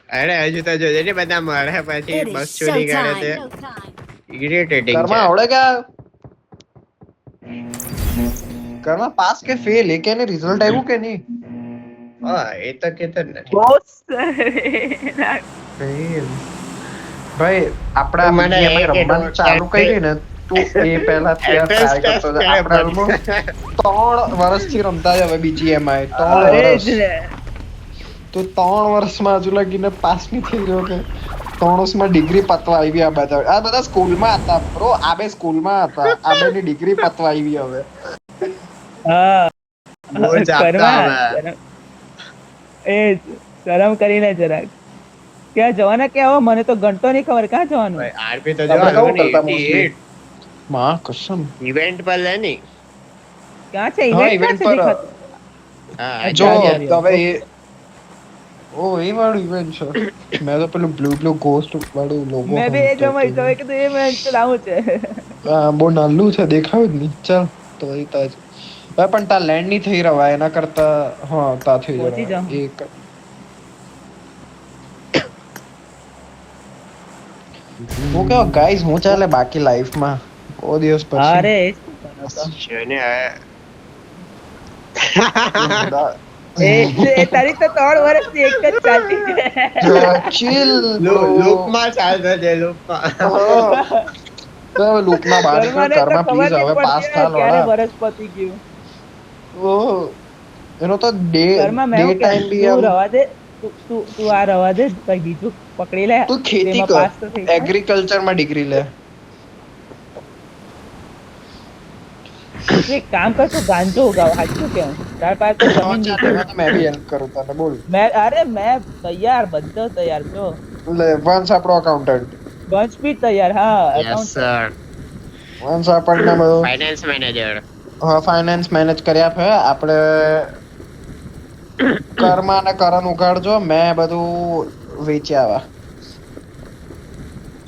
અરે હજુ તો જોજે ને બધા મળે પછી It is બસ ચોરી કરે તે showtime. ઇરિટેટિંગ છે. ઘરમાં આવડે કે ઘરમાં પાસ કે ફેલ એ કે રિઝલ્ટ આવ્યું કે નહીં? હા એ તો કેતો જ નથી. બહુ ફેલ ભાઈ આપડા મને બીજીએમ એક રમવાનું ચાલુ કરી ને તું એ પહેલાથી યાર એન્ટ્રન્સ ટ્રાય કરતો ટેસ્ટ હતો. આપણે ઓલમોસ્ટ 3 વર્ષથી રમતા જ હવે બીજીએમ 3 અરે વર્ષ જ ને. તો 3 વર્ષમાં હજુ લગીને પાસ નહીં થઈ રહ્યો કે 3 વર્ષમાં ડિગ્રી પતવા આવી આ બધા સ્કૂલમાં હતા બ્રો. આ બે સ્કૂલમાં હતા. આ બેની ડિગ્રી પતવા આવી હવે. હા બહુ જ આપતા ઘરમાં હવે. એ શરમ કરીને જરાક ક્યાં જવાના ક્યાં હો મને તો ગણતો નહીં ખબર ક્યાં જવાનું ભાઈ આરપી તો આપણે જો કેવું કરતા mostly? માં કસમ ઇવેન્ટ પર લે ની. ક્યાં છે હા ઇવેન્ટ ઇવેન્ટ ક્યાં છે પર દેખાતું? હા જો અચ્છા, હવે એ ઓ એ વાળું ઇવેન્ટ છે. મેં તો પેલું બ્લુ ગોસ્ટ વાળું લોગો મેં બી એ જમાઈ તો કીધું એ મેં તો લાવું છે બહુ નાનું છે દેખાયું જ નહીં. ચાલ તો એ તાજ પણ તા લેન્ડ નહીં થઈ રવા એના કરતા હા તા થઈ પહોંચી જવા જાઉં. એક હું કેવો ગાઈસ હું ચાલે બાકી લાઈફમાં બહુ દિવસ પછી અરે એ શું કરો છો? છે ને હવે. એ તારી તો 3 વર્ષથી એક જ ચાલતી છે ચીલ લૂપમાં ચાલતો છે લૂપમાં. લૂપના બહાર ઘરમાં નીકળ ને તો ઘરમાં ખબર પ્લીઝ નહીં હવે પાસ પડતી થા ક્યારે લોડા. વરસ પતી ગયું ઓહ એનો તો ડે ઘરમાં મેં ડે એવું ટાઈમ બી તું આમ રવા દે તું આ રવા દે કઈ બીજું પકડી લે તું ખેતી તેમાં કર પાસ તો થઈ જાય. એગ્રીકલ્ચર માં ડિગ્રી લે. તું એક કામ કર તું ગાંજો ઉગાવ સાચું કેમ તાર પાસે તો જમીન ચાલ, નથી. એમાં તો મેં બી હેલ્પ કરું તને બોલ. મેં તૈયાર બધો તૈયાર છો લે વંશ આપણો અકાઉન્ટન્ટ બંચ બી તૈયાર હા યસ account સર. વંશ આપણને બધું ફાઇનાન્સ મેનેજર. હા ફાઇનાન્સ મેનેજ કરી આપે. આપણે કર્મા ને કરણ ઉગાડજો મેં બધું વેચી આવા.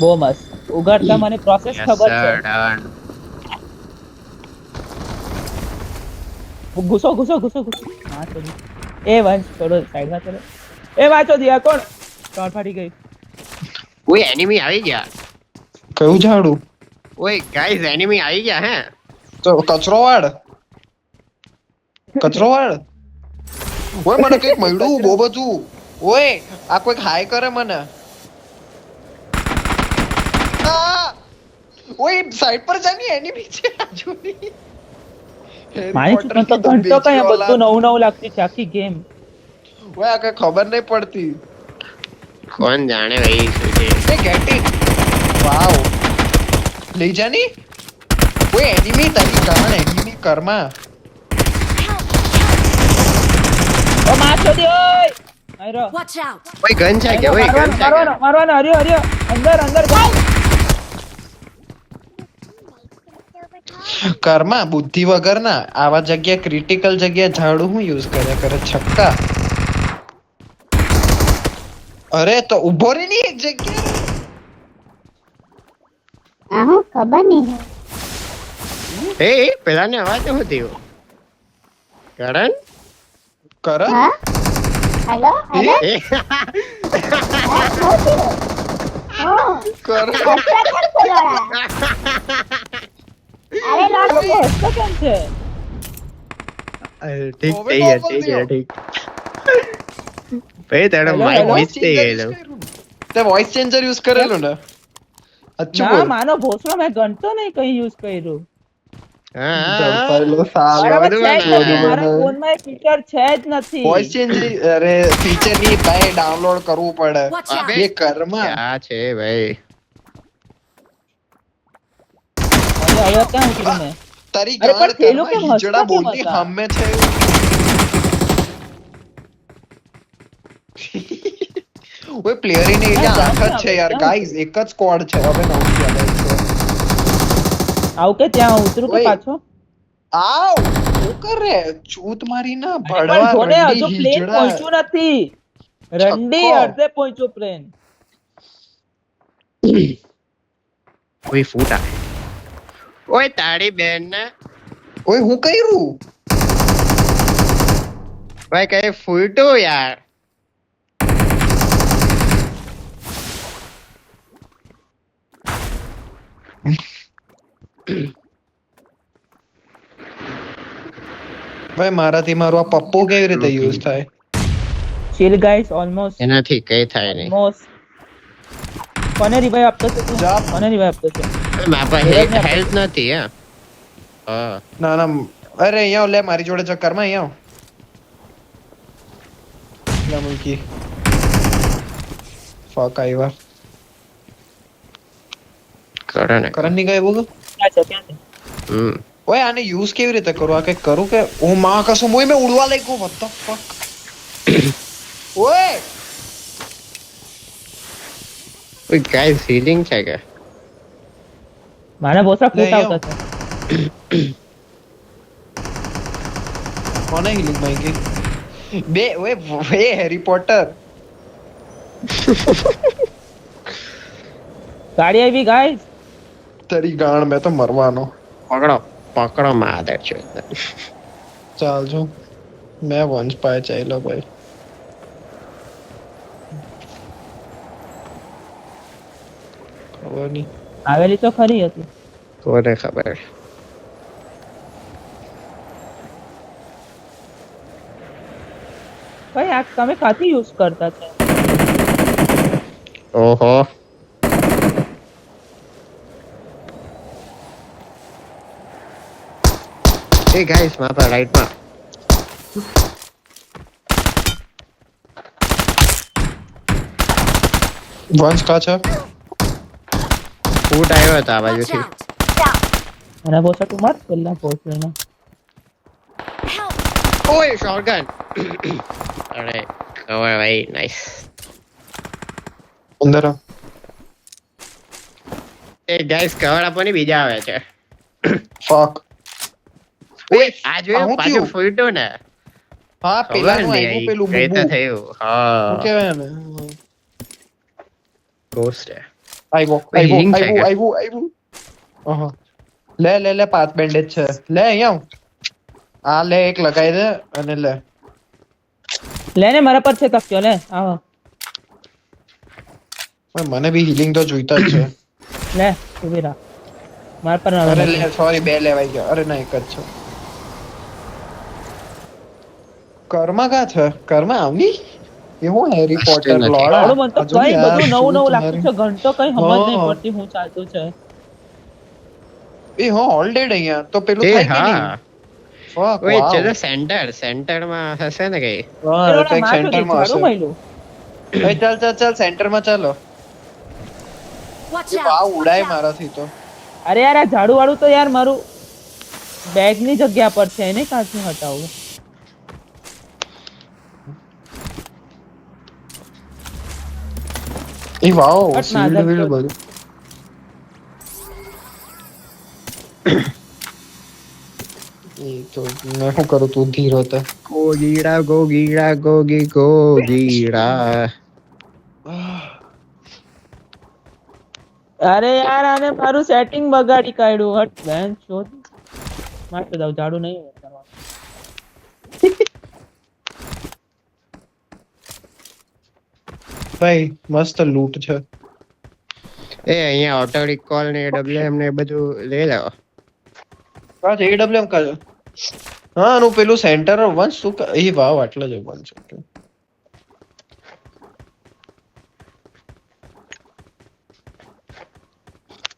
બહુ મસ્ત ઉગાડતા મને પ્રોસેસ યસ ખબર છે સર ડન. ઘુસો હા તો એ વંશ થોડો સાઈડમાં ચલો એ વાંચો દિયા કોણ ટોર ફાટી ગઈ ઓય એનિમી આવી ગયા. કયું ઝાડું ઓય ગાઈસ એનિમી આવી ગયા હે. તો કચરો વાળ ઓય મને કઈક મળ્યું બહુ બધું. ઓય આ કોઈક હાય કરે મને. આ! ઓય સાઈડ પર જાની એનિમી છે આજુની. મારી ચૂકન તો ઘંટો કઈ બધું નવું લાગતી છે આખી ગેમ ઓય આ કઈ ખબર નહીં પડતી. કોણ જાણે ભાઈ શું છે. એ ગેટ ઇટ વાવ લઈ જાની. ઓય એનિમી તારી કાન એનિમી કર્મા. ઓ માછો દે ઓય આયરો Watch out. ઓય ગન છે કે ઓય ગન છે કે. મારવાનો હરિયો અંદર કર્મા બુદ્ધિ વગરના આવા જગ્યા ક્રિટિકલ જગ્યા ઝાડુ હું યુઝ કર્યા કરે છક્કા. અરે તો ઉભો રે ની એક જગ્યા. ખબર નહીં એ પેલા ને અવાજ શું થયો. કરણ કરણ હા હેલો હેલો એ કરણ અરે લોડ હસતો કેમ છે ઠીક થઈ ગયા ઠીક. ભાઈ તારો Hello, માઇક hello. મિસ થઈ ગયેલો. તે વોઇસ ચેન્જર યુઝ કરેલું ને અચ્છું ના બોલ. માનો ભોસડો મેં ગણતો નહીં કઈ યુઝ કર્યું હા ઝડપાયેલો સાલો. મારામાં બધું છે જ બનાવે. નથી. મારા ફોનમાં એ ફીચર છે જ નથી વોઇસ ચેન્જ અરે ફીચર ની ભાઈ ડાઉનલોડ કરવું પડે. Watch out. એ કર્મા ક્યાં છે ભાઈ. હવે ક્યાં ઉતરું મેં તારી અરે પણ ગાંડ પેલું કર્મા કેમ હસતા હિજડા કેમ બોલતી હતા? સામે છે. ઓય પ્લેયર ની એટલે આઠ જ છે યાર ગાઈઝ એક જ સ્ક્વોડ છે હવે નવ છે. આવું કે ત્યાં ઉતરું કે ઓય. પાછો આવ શું કરે ચૂત મારી ના પણ ભડવા જોને હજુ રંડી પ્લેન હિજડા. પહોંચ્યું નથી રંડી છક્કો. અડધે પહોંચ્યું પ્લેન કોઈ ફૂટ આવે. ઓય તારી બેન ને ઓય હું કર્યું ભાઈ કઈ ફૂટું યાર. ભાઈ મારાથી મારું આ પપ્પુ કેવી રીતે યુઝ થાય? chill guys almost એનાથી કઈ થાય નહીં. almost કોને રિવાઇવ આપતો છે તું? જા. કોને રિવાઇવ આપતો છે? મારા પાસે હેલ્થ નથી. હા ના ના, અરે અહીંયા આવ, લે મારી જોડે ચક્કર માં અહીંયા આવ. લે મૂકી. ફક આવ્યા. કરે ને. કરન ની ગઈ બોલ. ક્યાં છે ક્યાં છે? હમ ઓય આને યુઝ કેવી રીતે કરું? આ કઈક કરું કે હું માં કસમ ઓય મેં ઉડવા લાગ્યો. what the fuck? ઓય કોઈ ગાઈસ હીલિંગ છે કે? મારા બોસા ફૂટ નહીં, આવતા છે. કોને હિલિંગ માંગી? બે ઓય વે હેરી પોટર. ગાડી આવી ગાઈસ. તારી ગાણ મેં તો મરવાનો. પકડો માદર છે. ચાલ જો મેં વંશ પાય ચાલ્યો ભાઈ. ખબર નહીં. આવેલી તો ખરી હતી. કોને ખબર. ભાઈ આ તમે કાથી યુઝ કરતા છે? ઓહો એ ગાઈસ મારા રાઈટ માં વંશ કા છે? ફૂટ આવ્યો હતો આ બાજુથી. મારા બોસા તું મત પેલા બોસ લઈને. ઓય શોટગન. અરે કવર ભાઈ નાઈસ. અંદર આવ. એ ગાઈસ કવર આપવાની બીજા આવે છે. ફક. ઓય આ જોયું આવું પાછું થયું? ફૂટ્યું ને. હા ખબર પેલાનું નહીં આવ્યું પેલું કઈ તો બુબુ. થયું. શું હા કહેવાય ને? ગોસ્ટ છે. આવ્યો કોઈ આવ્યો healing છે આવ્યો કે? આવ્યો આવ્યો. અહં. લે લે લે 5 બેન્ડેજ છે. લે અહીંયા આવ. આ લે એક લગાઈ દે અને લે. લેને મારા પર છે તક્યો લે આવો ઓય, મને બી હીલિંગ તો જોઈતા જ છે. લે ઉભી રાખ મારા પર અરે નથી. લે સોરી બે લેવાઈ ગયા. અરે ના એક જ છે. કર્મા કા છે? કર્મા આવની? એ હું હેરી પોટર નથી. લોડા. આવડું મને તો હજુ કઈ યાર, બધું શું નવું નવું તમારે? લાગતું છે ઘંટો કઈ સમજ નહીં હા. પડતી હું ચાલતું છે. એ હો ઓલરેડ અહીંયા તો પેલું એ થાય કે નહીં? હા ફક ઓય વાવ. ચલો સેન્ટર માં હશે ને કઈ. હા પેલો કંઈક માથું સેન્ટર માં ઝાડુ હશે. મળ્યું. એ ચાલ ચાલ ચાલ સેન્ટર માં ચાલો. Watch એ વાવ out! ઉડાય મારાથી તો. અરે યાર આ ઝાડુ વાળું તો યાર મારું બેગ ની જગ્યા પર છે એને કાંથી હટાવું? એ વાવ હટ ના, શિલ્ડ જતો વિલ્ડ જ. બધું. એ તો મેં શું કરું તું ધીરો તે. ગોગીડા અરે યાર આને મારું સેટિંગ બગાડી કાઢ્યું. હટ બેન શોધ મારતો જાવ ઝાડુ નહીં કરવાનું. ભાઈ મસ્ત લૂટ છે. એ અહીંયા ઓટો રિકોલ ને AWM ને એ બધું લઈ લો. હા AWM કા છે? હા આનું પેલું સેન્ટર વંશ શું એ વાવ આટલા જ વંશ.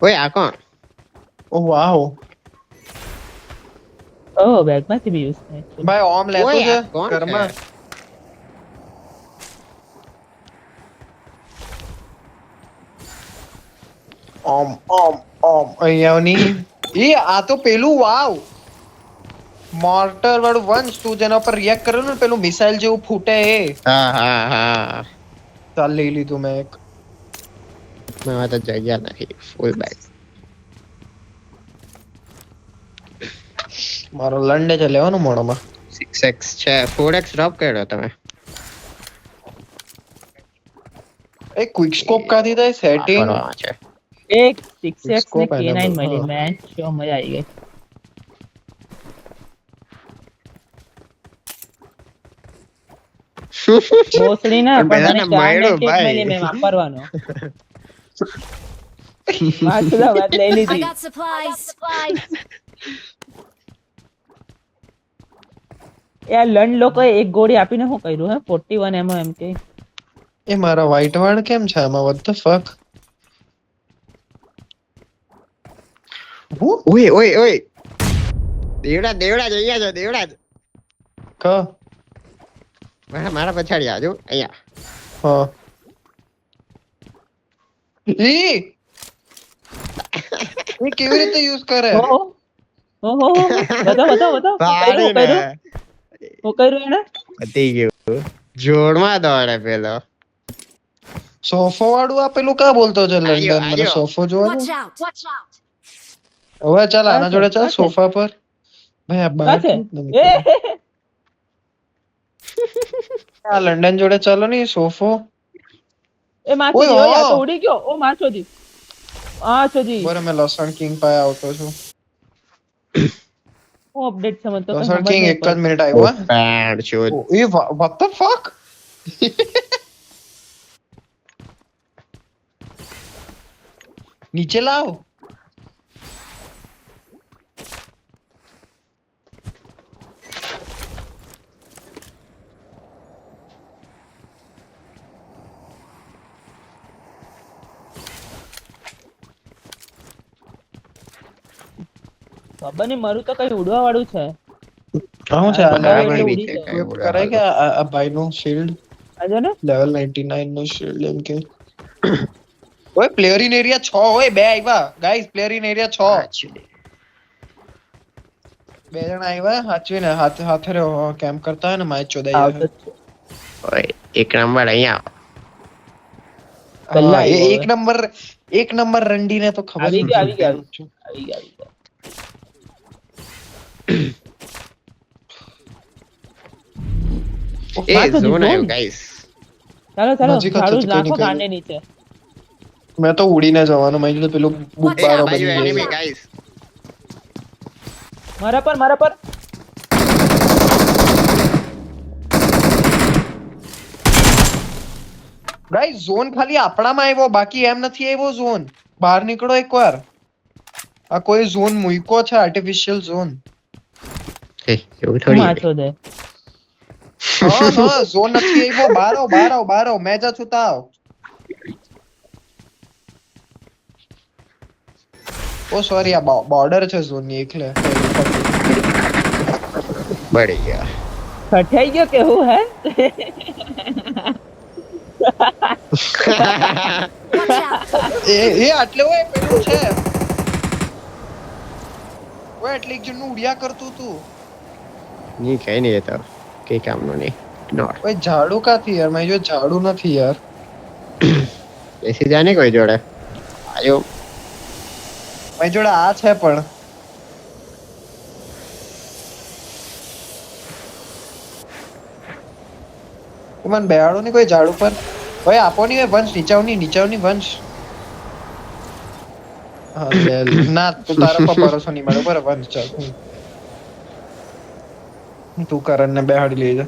ઓય આ કોણ? ઓ વાવ ઓહ બેગ માંથી બી યુઝ થાય છે. ભાઈ ઓમ લેતો ઓય છે આ કોણ ઘરમાં. છે? ઓમ ઓમ ઓમ અહીંયાની એ આ તો પેલું વાવ મોર્ટર વાળું વંશ તું જેના પર રિએક્ટ કર્યો ને પેલું મિસાઇલ જેવું ફૂટે એ. હા ચાલ લઈ લીધું મેં એક. મેં તો જગ્યા નથી ફૂલ બેગ. મારો લંડે છે લેવાનું મોડોમાં. 6x છે 4x ડ્રોપ કર્યો તમે. એ ક્વિક સ્કોપ કાથી થાય સેટિંગ? વાપરવાનો છે. એક 6x ને Scope K9 enable, મળી હા. મેન શો મજા આવી ગઈ. ભોસડી ના પણ પણ મને પેલાને ચાર ને મળ્યો કેક ભાઈ. મળી મેં વાપરવાનો. માછલા વાત લઈ I લીધી. got supplies. યાર લંડ લોકોએ એક ગોળી આપીને શું કર્યું હે 41 એમ કે એ મારા વ્હાઈટ વાળ કેમ છે આમાં? what the fuck? હું ઓય ઓય ઓય દેવડા દેવડા જ અહીંયા જો દેવડા જ ક મારા પછાડી આજો અહીંયા હા ઈ એ કેવી રીતે યુઝ કરે? ઓહો ઓહો બતાવો શું કર્યું એને પતી ગયું જોડમાં દોડે પેલો સોફો વાળું આ પેલું કા બોલતો છે આયો, લંડન? મને આયો. સોફો જોવા Watch દે. out. Watch out. હવે ચાલ આના જોડે ચાલ કાં છે? સોફા પર. ભાઈ આ બહાર કાં છે? કેમ એ નીકળે? આ લંડન જોડે ચાલો ને સોફો. એ માછોજી ઓય, ઓય આ તો હા. ઉડી ગયો ઓ માછોજી બરાબર મેં લસણ કિંગ પાસે આવતો છું. શું અપડેટ છે મને તો કંઈ લસણ ખબર કિંગ નહીં એક જ પડતી. મિનિટ આવ્યો હા. પેડ છો એ what the fuck? નીચે લાવ. ખબર નહીં મારું તો કઈ ઉડવા વાળું છે શું છે આ બરાબર, level એટલે બી ઉડી છે, જાય. કઈ કરાય કે આ ભાઈનું શિલ્ડ આજો ને લેવલ 99 નું શિલ્ડ એમ કે ઓય પ્લેયર ઇન એરિયા 6 ઓય બે આવ્યા ગાઈસ પ્લેયર ઇન એરિયા 6 બે જણા આવ્યા સાચવીને હાથે રહ્યો કેમ્પ કરતા હોય ને મેચ ચોદાઈ આવતો જ છે. ઓય એક નંબર અહીંયા પહેલા હા, આવ્યો એક નંબર રંડીને તો ખબર આવી નથી. ગયો, આવી ગયો. આવી ગયા, આવી ગયા. એ માથું ઝોન દીધું. આવ્યો ગાઈસ ચાલો ચાલો નજીક જ ઝાડુ છે, નાખો કઈ ગાંડે નીચે મેં તો ઉડીને જવાનું મેં કીધું પેલું એ બુકબારો આ બાજુ બની એનિમી જાય. ગાઈસ મારા પર ગાઈસ ઝોન ખાલી આપણામાં આવ્યો બાકી એમ નથી આવ્યો ઝોન. બહાર નીકળો એકવાર. આ કોઈ ઝોન મૂક્યો છે આર્ટિફિશિયલ ઝોન. એ એવું થોડી માછો દે હા ઝોન નથી આવ્યો. બહાર આવ મેં જા છુતા આવ. ઓ સોરી આ બોર્ડર છે ઝોન ની એટલે બળી ગયા કઠાઈ ગયો કેવું હે Watch out. એ આટલે હોય પેલું છે ઓય એટલે એક જણનું ઉડ્યા કરતું તું. ની કઈ નહીં એ તો કઈ કામનું નહીં ઇગ્નોર ઓય ઝાડુ કાથી યાર મેં જો ઝાડુ નથી યાર. એસી જાને કોઈ જોડે આયો મારી જોડે આ છે પણ મને બેહાડો ની કોઈ ઝાડુ પર. ઓય આપો ની વંશ નીચાવની વંશ. હા લે ના તું તારા પર ભરોસો નહીં મળે બરાબર વંશ ચાલ તું કરણ ને બેહાડી લેજે.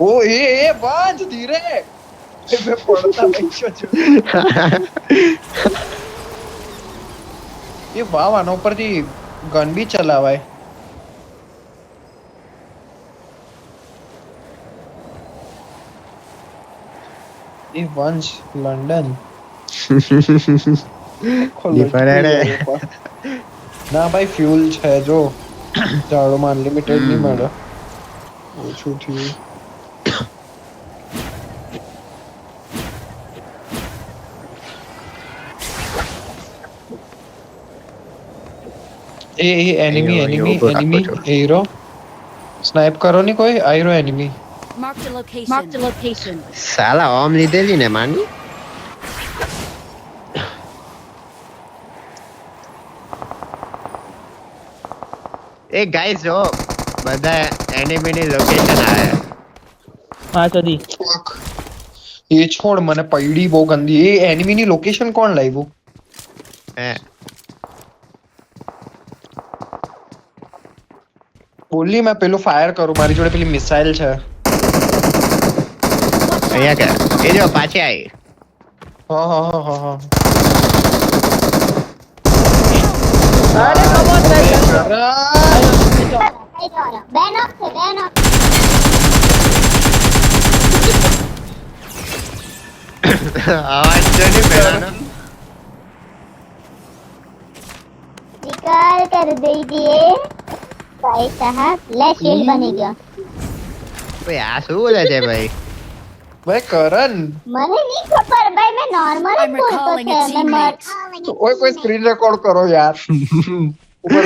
ઓ એ વંશ ધીરે એ બે પડતા પૈસો છે. એ વાવ આના ઉપરથી ગન બી ચલાવાય. એ વંશ લંડન ના ભાઈ ફ્યુલ છે જો ઝાડુમાં અનલિમિટેડ નહીં મળે ઓછું થયું. એ એનિમી અહીંયા ઉભો રાખો છો. હીરો સ્નાઇપ કરો ની કોઈ આયરો enemy. Marked a location. Marked a location. સાલા ઓમ લીધેલી ને માની એ ગાઈસ જો બધા એનિમી ની લોકેશન આવે માછો દી એ છોડ મને પૈડી બહુ ગંદી. એ એનિમી ની લોકેશન કોણ લાવ્યું? હે બોલી મેં પેલું ફાયર કરું મારી જોડે પેલી મિસાઇલ છે. અહીંયા કે એ જો પાછી આવી હા અરે come on guys. આવાજ તો નહીં પહેલાનો. निकाल कर दीजिए भाई साहब ले शील्ड बनेगा ઓય આ શું બોલે છે ભાઈ? ભાઈ કરણ મને નહીં ખબર ભાઈ મેં નોર્મલ I'm જ બોલતો recalling a છે મેં teammate. ઓય કોઈ સ્ક્રીન રેકોર્ડ કરો યાર. ઉપર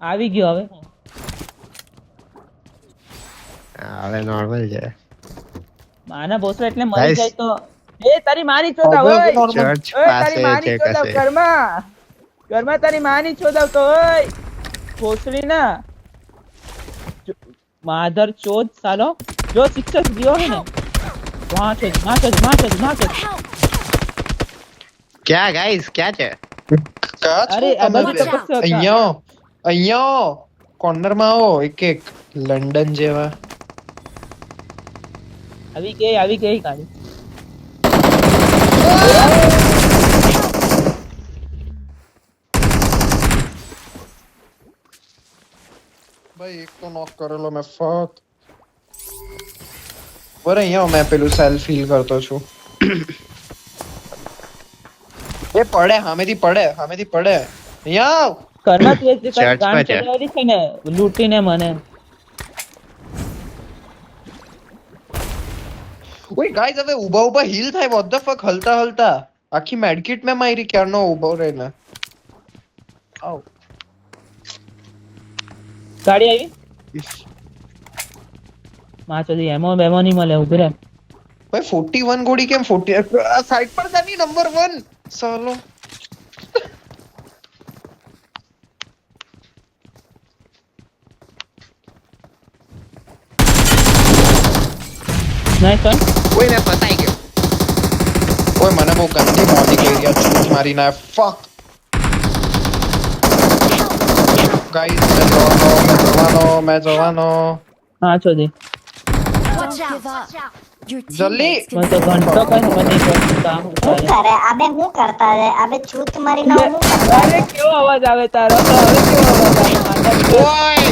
આવી ગયો હવે. હવે નોર્મલ છે. માના બોસો એટલે મરી Guys. જાય તો એ તારી માની ચોદાવ હવે ઓય normal. ચર્ચ ઓય પાસે તારી માની છે ચોદાવ કશે. ઘરમાં તારી માની ચોદાવ તો ઓય ભોસડી ના માધર ચોદ સાલો જો શિક્ષક દિયો હે ને વહાં છે Help! ક્યાં ગાઈસ ક્યાં છે? ક્યાં છો અરે આ તમે બધું બે? તો કશું હતા. અહીંયા કોર્નર માં આવો એક લંડન જેવા. આવી ગઈ ગાડી ભાઈ એક તો નોક કરેલો મેં ફક. બરે અહીંયા મેં પેલું સેલ્ફ હીલ કરતો છું. એ પડે સામેથી પડે અહીંયા આવ. ઘરમાં તું એક ચર્ચમાં ગાન છે. ચલાવેલી છે ને લૂંટીને મને ઓય ગાઈસ હવે ઊભા હીલ થાય વોટ ધ ફક હલતા આખી મેડકિટ મેં મારી ક્યારનો ઊભો રહીને. આવ ગાડી આવી માં ચોદી એમો બેમો નહીં મળે ઉભી રહે ભાઈ 41 ગોળી કેમ 40 આ સાઈડ પર જાની નંબર 1 સાલો. નાઈસ વન ઓય મેં ફસાઈ ગયો. ઓય મને બહુ ગંદી મોડી ગઈ યાર છૂટ મારી ના ફક. ગાઈસ મેં જવાનો હા ચોદી Don't give up. Your જલ્દી. teammates મને can તો ઘંટો કઈ ખબર નહીં પડતી કામ શું થાય. કરે આબે હું કરતા રે આબે છૂત મારીને હું કરતા અરે કેવો અવાજ આવે તારો હવે કેવો અવાજ આવે માતા ઓય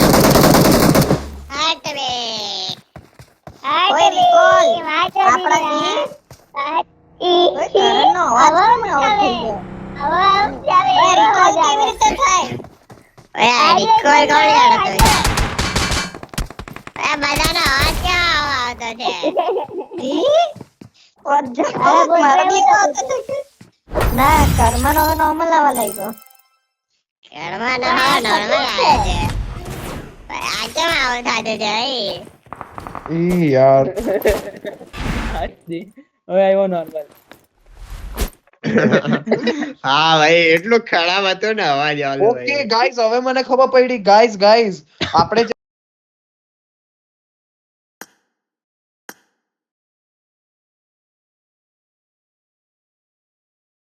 હાટ રે ઓય રિકોલ આપણા જી ઓય કરણનો અવાજ કેમ આવો થઈ ગયો ઓય રિકોલ કેવી રીતે થાય ઓય રિકોલ કોણ જાણતો ઓય બધાનો અવાજ કેમ આવતો છે ના કર્મનો નોર્મલ આવવા લાગ્યો કર્મનો નોર્મલ આવે છે આ કેમ આવો થતો છે ઈ યાર હવે આવ્યો નોર્મલ હા ભાઈ એટલું ખરાબ હતો ને અવાજ. ઓકે ગાઈસ હવે મને ખબર પડી ગાઈસ આપણે